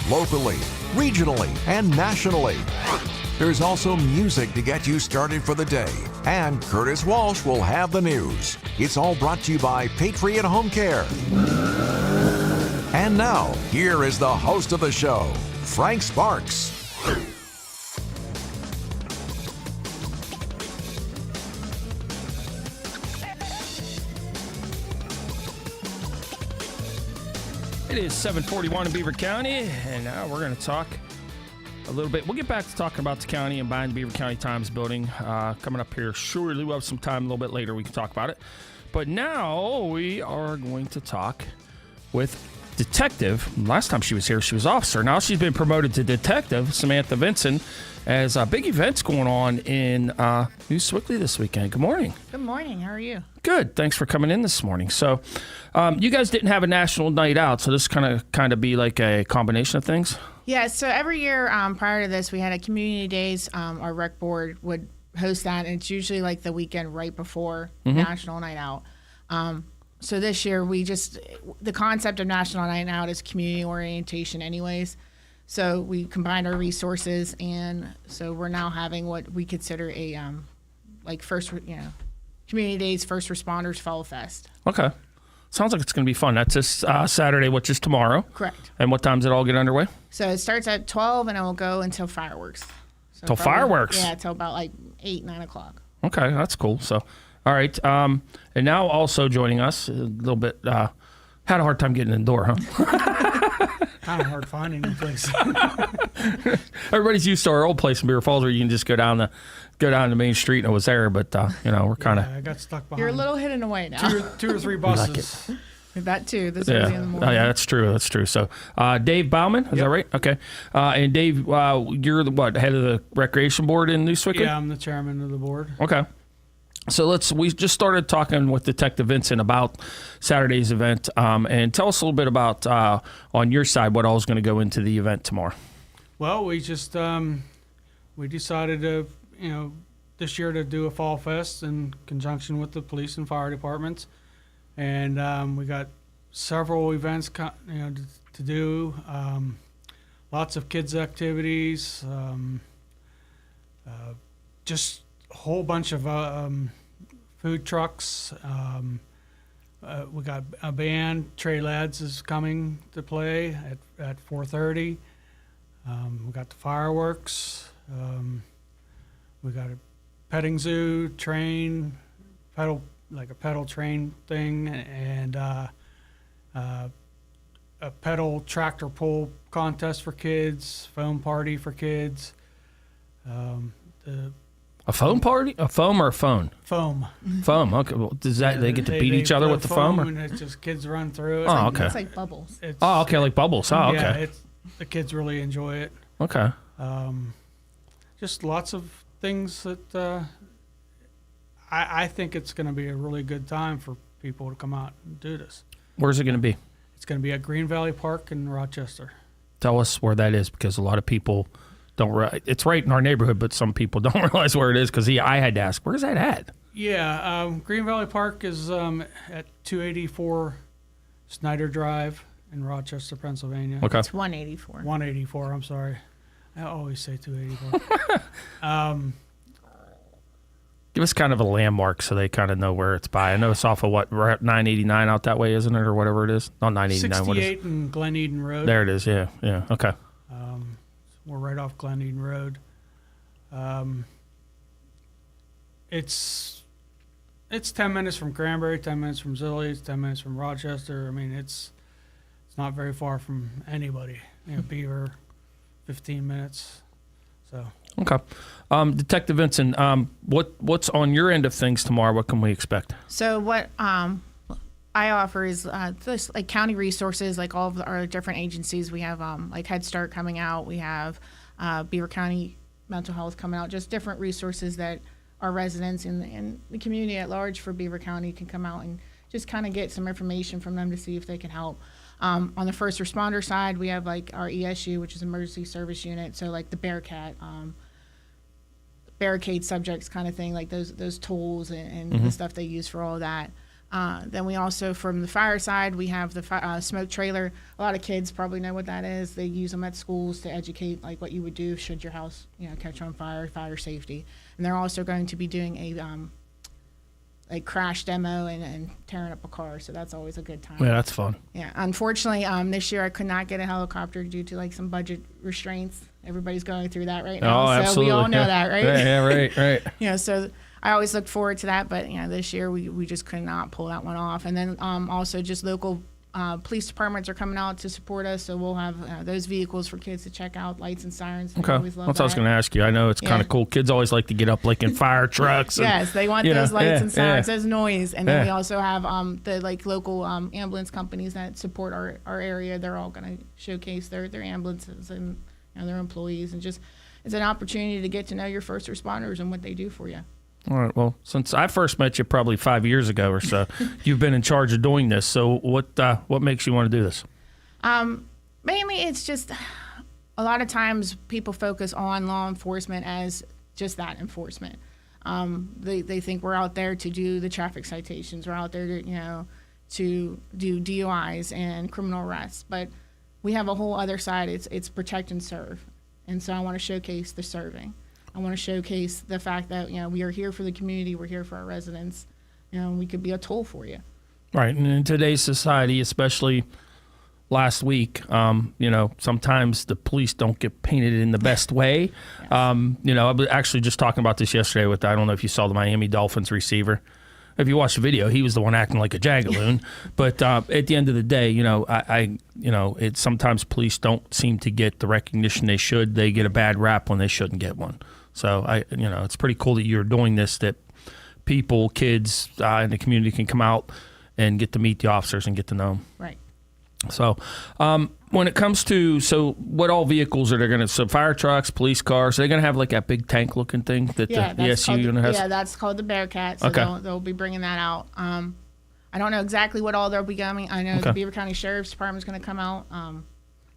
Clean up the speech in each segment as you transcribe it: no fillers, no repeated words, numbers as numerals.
locally, regionally, and nationally. There's also music to get you started for the day. And Curtis Walsh will have the news. It's all brought to you by Patriot Home Care. And now, here is the host of the show, Frank Sparks. It is 7:41 in Beaver County, and now we're going to talk a little bit. We'll get back to talking about the county and buying the Beaver County Times building coming up here shortly. We'll have some time a little bit later. We can talk about it. But now we are going to talk with detective. Last time she was here, she was officer. Now she's been promoted to detective, Samantha Vinson, as big events going on in New Sewickley this weekend. Good morning. Good morning. How are you? Good. Thanks for coming in this morning. So you guys didn't have a national night out, so this kind of be like a combination of things? Yeah, so every year prior to this, we had a community days. Our rec board would host that, and it's usually like the weekend right before National Night Out. So this year, the concept of National Night Out is community orientation anyways. So we combined our resources, and so we're now having what we consider a Community Days First Responders Fall Fest. Okay. Sounds like it's going to be fun. That's this Saturday, which is tomorrow. Correct. And what time does it all get underway? So it starts at 12, and it will go until fireworks. So Till fireworks? Yeah, till about like 8, 9 o'clock. Okay, that's cool. So, all right. And now also joining us, a little bit, had a hard time getting in the door, huh? Kind of hard finding the place. Everybody's used to our old place in Beaver Falls where you can just go down the main street and it was there, but we're kind of. I got stuck behind. You're a little hidden away now. Two or three buses. That too. This early in the morning. Oh, yeah, that's true. That's true. So, Dave Bauman, is that right? Okay. And Dave, you're the head of the recreation board in New Sewickley? Yeah, I'm the chairman of the board. Okay. So we just started talking with Detective Vinson about Saturday's event, and tell us a little bit about on your side what all is going to go into the event tomorrow. Well, we just we decided to this year to do a fall fest in conjunction with the police and fire departments, and we got several events to do, lots of kids activities, just a whole bunch of food trucks. We got a band. Trey Lads is coming to play at 4:30. We got the fireworks. We got a petting zoo train, pedal train thing, and a pedal tractor pull contest for kids, foam party for kids. A foam party? A foam or a phone? Foam. Foam. Okay. Well, does that they get to beat each other with the foam? And it's just kids run through it. Oh, okay. It's like bubbles. Okay, like bubbles. Oh, okay. Yeah, the kids really enjoy it. Okay. Just lots of things that I think it's going to be a really good time for people to come out and do this. Where's it going to be? It's going to be at Green Valley Park in Rochester. Tell us where that is, because a lot of people don't. It's right in our neighborhood, but some people don't realize where it is. Because I had to ask, where's that at? Yeah, Green Valley Park is at 284 Snyder Drive in Rochester, Pennsylvania. Okay. It's 184. 184. I'm sorry. I always say 284. Give us kind of a landmark so they kind of know where it's by. I know it's off of what, 989 out that way, isn't it, or whatever it is? Not 989. 68 and Glen Eden Road. There it is. Yeah. Yeah. Okay. We're right off Glen Eden Road. It's 10 minutes from Cranberry, 10 minutes from Zilly, it's 10 minutes from Rochester. I mean, it's not very far from anybody. Beaver, 15 minutes. So. Okay. Detective Vinson, what's on your end of things tomorrow? What can we expect? So what I offer is just like county resources, like all of our different agencies. We have like Head Start coming out. We have Beaver County Mental Health coming out. Just different resources that our residents and the community at large for Beaver County can come out and just kind of get some information from them to see if they can help. On the first responder side, we have like our ESU, which is Emergency Service Unit. So like the Bearcat, barricade subjects kind of thing, like those tools and the stuff they use for all that. Then we also, from the fire side, we have the smoke trailer. A lot of kids probably know what that is. They use them at schools to educate, like what you would do should your house, catch on fire, fire safety. And they're also going to be doing a crash demo and tearing up a car. So that's always a good time. Yeah, that's fun. Yeah. Unfortunately, this year I could not get a helicopter due to some budget restraints. Everybody's going through that right now. Oh, so absolutely. we all know that, right? Yeah, right. So I always look forward to that, but this year we just could not pull that one off. And then also just local police departments are coming out to support us, so we'll have those vehicles for kids to check out, lights and sirens. Okay, that's what I was going to ask you. I know it's kind of cool. Kids always like to get up in fire trucks. And, yes, they want those lights and sirens, those noise. And then we also have the local ambulance companies that support our area. They're all going to showcase their ambulances and their employees, and just it's an opportunity to get to know your first responders and what they do for you. All right. Well, since I first met you probably 5 years ago or so, you've been in charge of doing this. So what makes you want to do this? Mainly, it's just a lot of times people focus on law enforcement as just that, enforcement. They think we're out there to do the traffic citations. We're out there to do DUIs and criminal arrests. But we have a whole other side. It's protect and serve. And so I want to showcase the serving. I want to showcase the fact that, we are here for the community. We're here for our residents. We could be a tool for you. Right. And in today's society, especially last week, sometimes the police don't get painted in the best way. Yes. I was actually just talking about this yesterday with, I don't know if you saw the Miami Dolphins receiver. If you watch the video, he was the one acting like a jagaloon. But at the end of the day, it's sometimes police don't seem to get the recognition they should. They get a bad rap when they shouldn't get one. So it's pretty cool that you're doing this, that people, kids in the community can come out and get to meet the officers and get to know them. Right. So when it comes to, what all vehicles are they going to, so fire trucks, police cars, are they going to have that big tank looking thing that the ESU unit has? Yeah, that's called the Bearcat. So okay. They'll be bringing that out. I don't know exactly what all they'll be coming. I know the Beaver County Sheriff's Department is going to come out.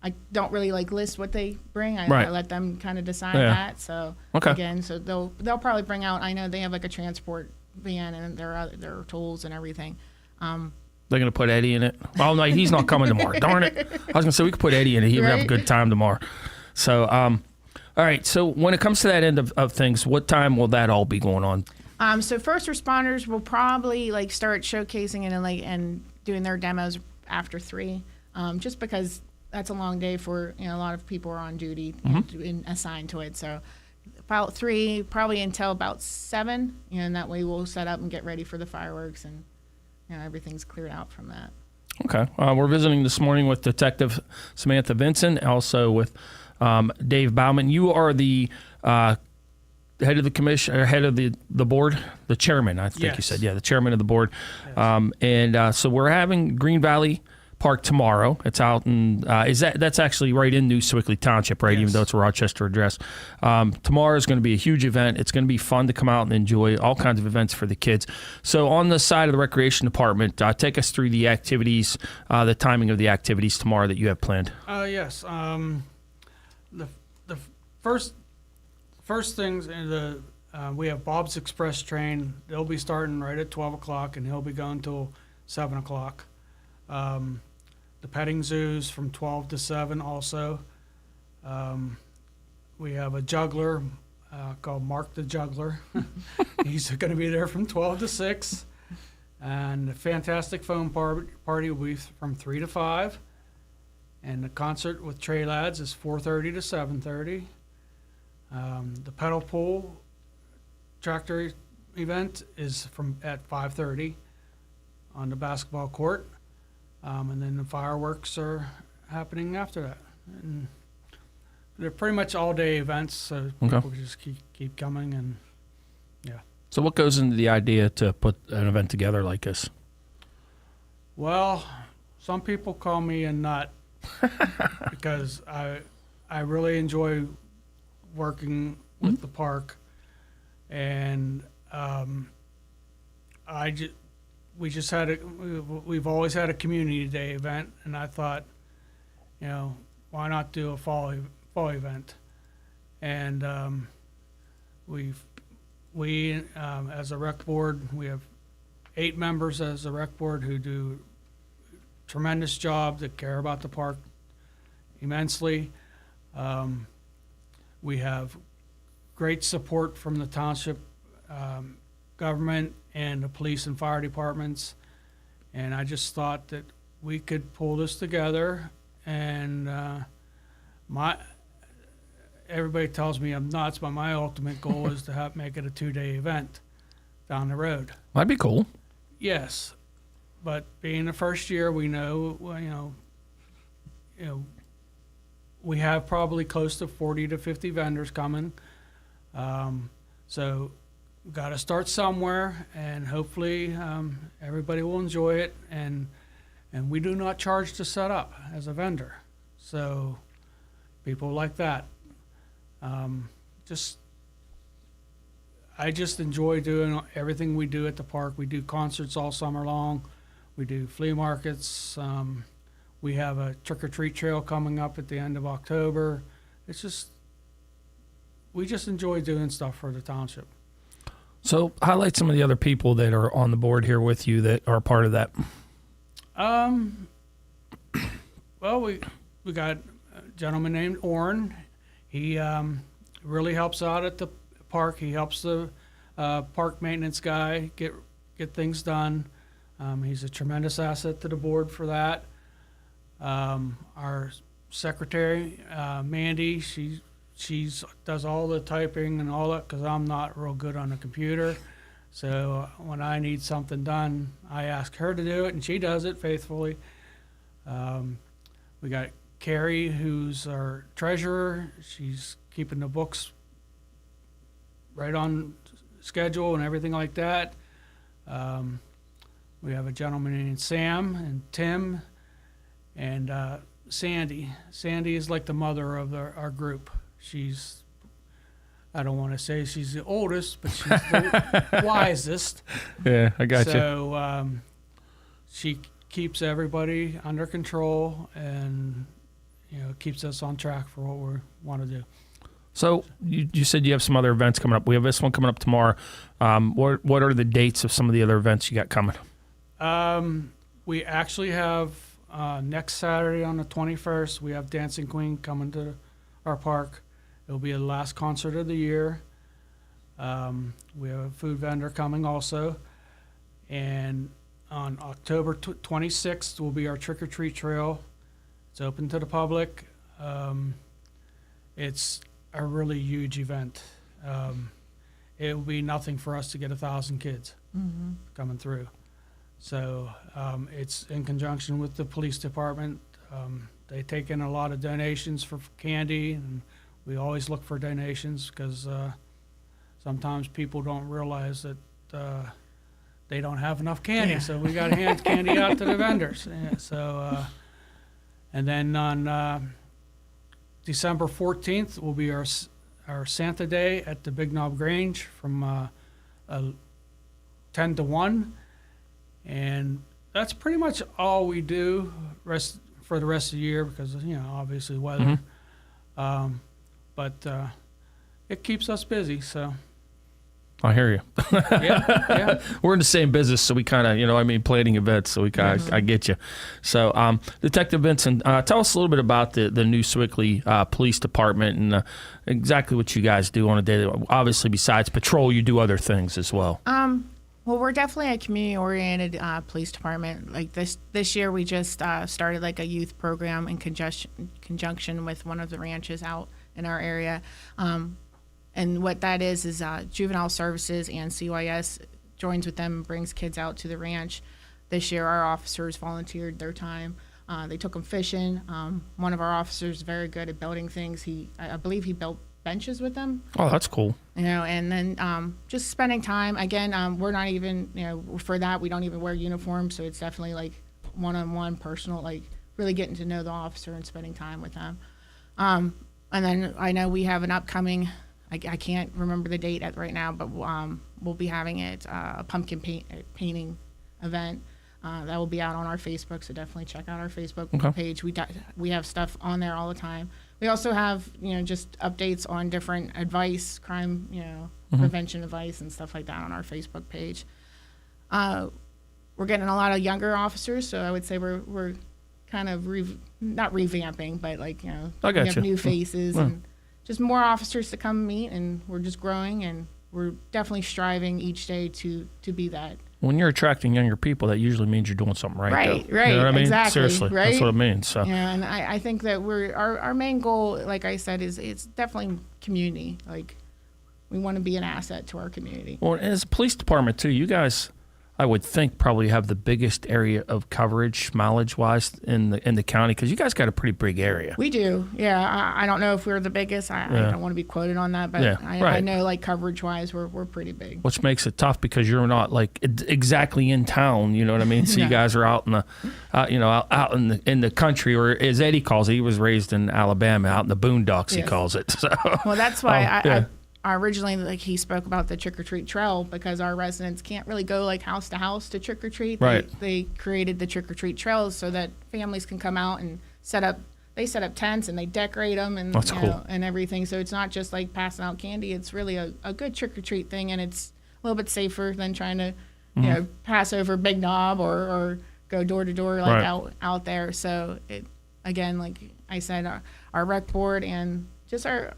I don't really list what they bring. I let them kind of decide that. So again, so they'll probably bring out. I know they have a transport van and their tools and everything. They're going to put Eddie in it. Well, no, he's not coming tomorrow. Darn it. I was going to say we could put Eddie in it. He would have a good time tomorrow. So, all right. So when it comes to that end of things, what time will that all be going on? So first responders will probably start showcasing it and doing their demos after 3, just because that's a long day for a lot of people are on duty and assigned to it. So about 3, probably until about 7, and that way we'll set up and get ready for the fireworks and everything's cleared out from that. Okay. We're visiting this morning with Detective Samantha Vinson, also with Dave Bauman. You are the head of the commission, or head of the board, the chairman, I think you said. Yeah, the chairman of the board. Yes. So we're having Green Valley Park tomorrow. It's out in that's actually right in New Sewickley Township, right? Yes. Even though it's a Rochester address. Tomorrow is going to be a huge event. It's going to be fun to come out and enjoy all kinds of events for the kids. So on the side of the recreation department, take us through the activities, the timing of the activities tomorrow that you have planned. Yes. The first things we have Bob's Express train. They'll be starting right at 12 o'clock and he'll be going till 7 o'clock. The petting zoos from 12 to 7 also. We have a juggler called Mark the Juggler. He's going to be there from 12 to 6. And the Fantastic Foam Party will be from 3 to 5. And the concert with Trey Lads is 4:30 to 7:30. The pedal pool tractor event is at 5:30 on the basketball court. And then the fireworks are happening after that. And they're pretty much all-day events, so people just keep coming, and yeah. So what goes into the idea to put an event together like this? Well, some people call me a nut because I really enjoy working with the park, and we've always had a community day event, and I thought, why not do a fall event? And we as a rec board, we have 8 members as the rec board who do tremendous job, that care about the park immensely. We have great support from the township government and the police and fire departments. And I just thought that we could pull this together. And everybody tells me I'm nuts, but my ultimate goal is to make it a 2-day event down the road. That'd be cool. Yes, but being the first year, we know, we have probably close to 40 to 50 vendors coming. So we've got to start somewhere, and hopefully everybody will enjoy it. And we do not charge to set up as a vendor. So people like that. I just enjoy doing everything we do at the park. We do concerts all summer long. We do flea markets. We have a trick-or-treat trail coming up at the end of October. We just enjoy doing stuff for the township. So highlight some of the other people that are on the board here with you that are part of that. Well, we got a gentleman named Orrin. He really helps out at the park. He helps the park maintenance guy get things done. He's a tremendous asset to the board for that. Our secretary, Mandy, she does all the typing and all that because I'm not real good on the computer. So when I need something done, I ask her to do it, and she does it faithfully. We got Carrie, who's our treasurer. She's keeping the books right on schedule and everything like that. We have a gentleman named Sam and Tim and Sandy. Sandy is like the mother of our group. I don't want to say she's the oldest, but she's the wisest. Yeah, I got you. So she keeps everybody under control and keeps us on track for what we want to do. So you said you have some other events coming up. We have this one coming up tomorrow. What are the dates of some of the other events you got coming? We actually have next Saturday on the 21st, we have Dancing Queen coming to our park. It'll be the last concert of the year. We have a food vendor coming also. And on October 26th will be our trick-or-treat trail. It's open to the public. It's a really huge event. It will be nothing for us to get 1,000 kids coming through. So it's in conjunction with the police department. They take in a lot of donations for candy, and we always look for donations because sometimes people don't realize that they don't have enough candy. Yeah. So we got to hand candy out to the vendors. Yeah, so, and then on December 14th will be our Santa Day at the Big Knob Grange from 10 to 1. And that's pretty much all we do for the rest of the year because, obviously weather. But it keeps us busy, so. I hear you. Yeah. We're in the same business, so we kind of, planning events, so we kind of, I get you. So, Detective Vinson, tell us a little bit about the new Sewickley Police Department and exactly what you guys do on a daily. Obviously, besides patrol, you do other things as well. Well, we're definitely a community-oriented police department. Like this year, we just started like a youth program in conjunction with one of the ranches out in our area. And what that is Juvenile Services and CYS joins with them and brings kids out to the ranch. This year, our officers volunteered their time. They took them fishing. One of our officers is very good at building things. I believe he built benches with them. Oh, that's cool. And then just spending time. Again, we're not even, for that, we don't even wear uniforms. So it's definitely like one-on-one personal, like really getting to know the officer and spending time with them. And then I know we have an upcoming, I can't remember the date right now, but we'll be having a pumpkin painting event. That will be out on our Facebook, so definitely check out our Facebook page. We have stuff on there all the time. We also have, just updates on different advice, crime, prevention advice and stuff like that on our Facebook page. we're getting a lot of younger officers, so I would say we're kind of not revamping, but like, you know, I got we have you. new faces and just more officers to come meet, and we're just growing, and we're definitely striving each day to be that. When you're attracting younger people, that usually means you're doing something right. Right, though. right, You know what I mean? exactly, Seriously, right? that's what it means. So, Yeah, and I think that our main goal, like I said, is it's definitely community. Like, we want to be an asset to our community. well, as a police department too, you guys, I would think, probably have the biggest area of coverage, mileage-wise, in the county, because you guys got a pretty big area. We do, yeah. I don't know if we're the biggest. I don't want to be quoted on that, but Yeah, I right. know, like, coverage-wise, we're pretty big. Which makes it tough because you're not like exactly in town. You know what I mean? So you No. guys are out in the, out in the country, or as Eddie calls it, he was raised in Alabama, out in the boondocks. He Yes. calls it. So, Well, that's why yeah. I originally, like, he spoke about the trick-or-treat trail, because our residents can't really go, like, house to house to trick-or-treat. Right. They created the trick-or-treat trails so that families can come out and set up tents, and they decorate them, and That's you cool. know, and everything. So it's not just like passing out candy. It's really a good trick-or-treat thing, and it's a little bit safer than trying to you know, pass over Big Knob or go door to door like Right. out there. So it, again, like I said, our rec board and just our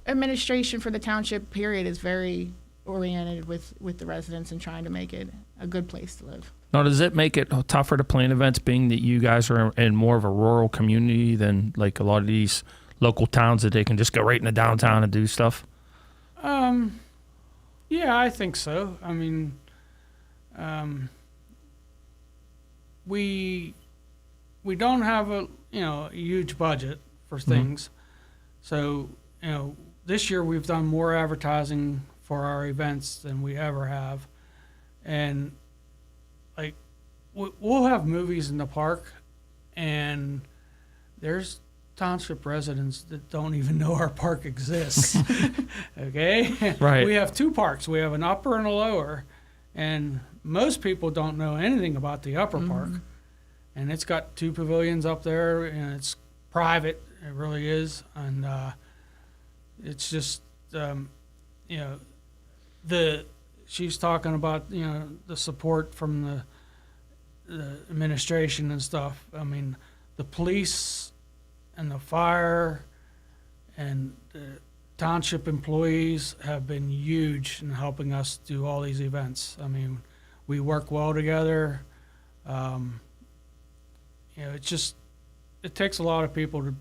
administration for the township period is very oriented with the residents and trying to make it a good place to live. now, does it make it tougher to plan events, being that you guys are in more of a rural community than like a lot of these local towns that they can just go right in the downtown and do stuff? Yeah, I think so. I mean, we don't have a huge budget for things, so this year we've done more advertising for our events than we ever have, and like we'll have movies in the park, and there's township residents that don't even know our park exists. Okay, Right. We have two parks. We have an upper and a lower, and most people don't know anything about the upper park. And it's got two pavilions up there, and it's private. It really is, and it's just she's talking about the support from the administration and stuff. I mean, the police and the fire and the township employees have been huge in helping us do all these events. I mean, we work well together. It takes a lot of people to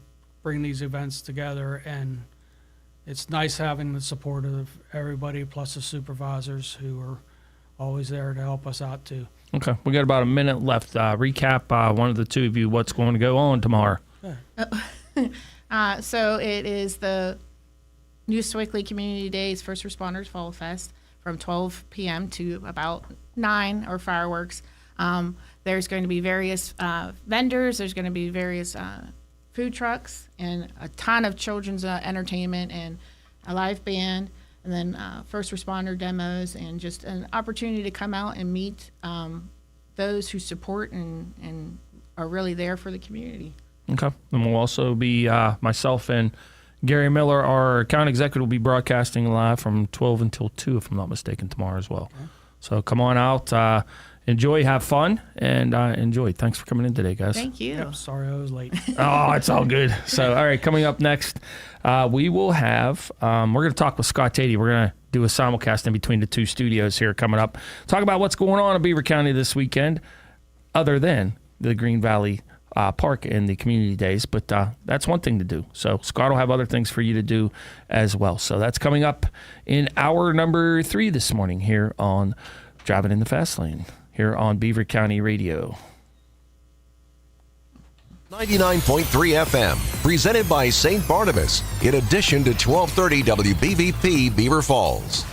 bring these events together, and it's nice having the support of everybody, plus the supervisors who are always there to help us out too. Okay, we got about a minute left. Recap, one of the two of you, what's going to go on tomorrow? So it is the new Sewickley Community Days First Responders Fall Fest from 12 p.m. to about 9, or fireworks. There's going to be various vendors. There's going to be various food trucks and a ton of children's entertainment and a live band, and then first responder demos, and just an opportunity to come out and meet those who support and are really there for the community. Okay, and we'll also be, myself and Gary Miller, our account executive, will be broadcasting live from 12 until 2, if I'm not mistaken, tomorrow as well. Okay. So come on out. Enjoy, have fun, and enjoy. Thanks for coming in today, guys. Thank you. Yep, sorry I was late. Oh, it's all good. So, all right, coming up next, we will have, we're going to talk with Scott Tatey. We're going to do a simulcast in between the two studios here coming up. Talk about what's going on in Beaver County this weekend, other than the Green Valley Park and the community days. But that's one thing to do. So Scott will have other things for you to do as well. So that's coming up in hour number 3 this morning here on Driving in the Fast Lane, here on Beaver County Radio. 99.3 FM, presented by St. Barnabas, in addition to 1230 WBVP Beaver Falls.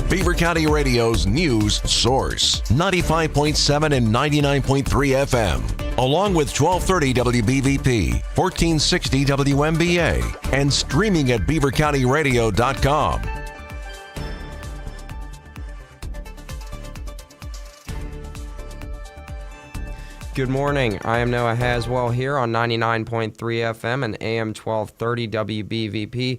Beaver County Radio's news source, 95.7 and 99.3 FM, along with 1230 WBVP, 1460 WMBA, and streaming at beavercountyradio.com. Good morning. I am Noah Haswell here on 99.3 FM and AM 1230 WBVP.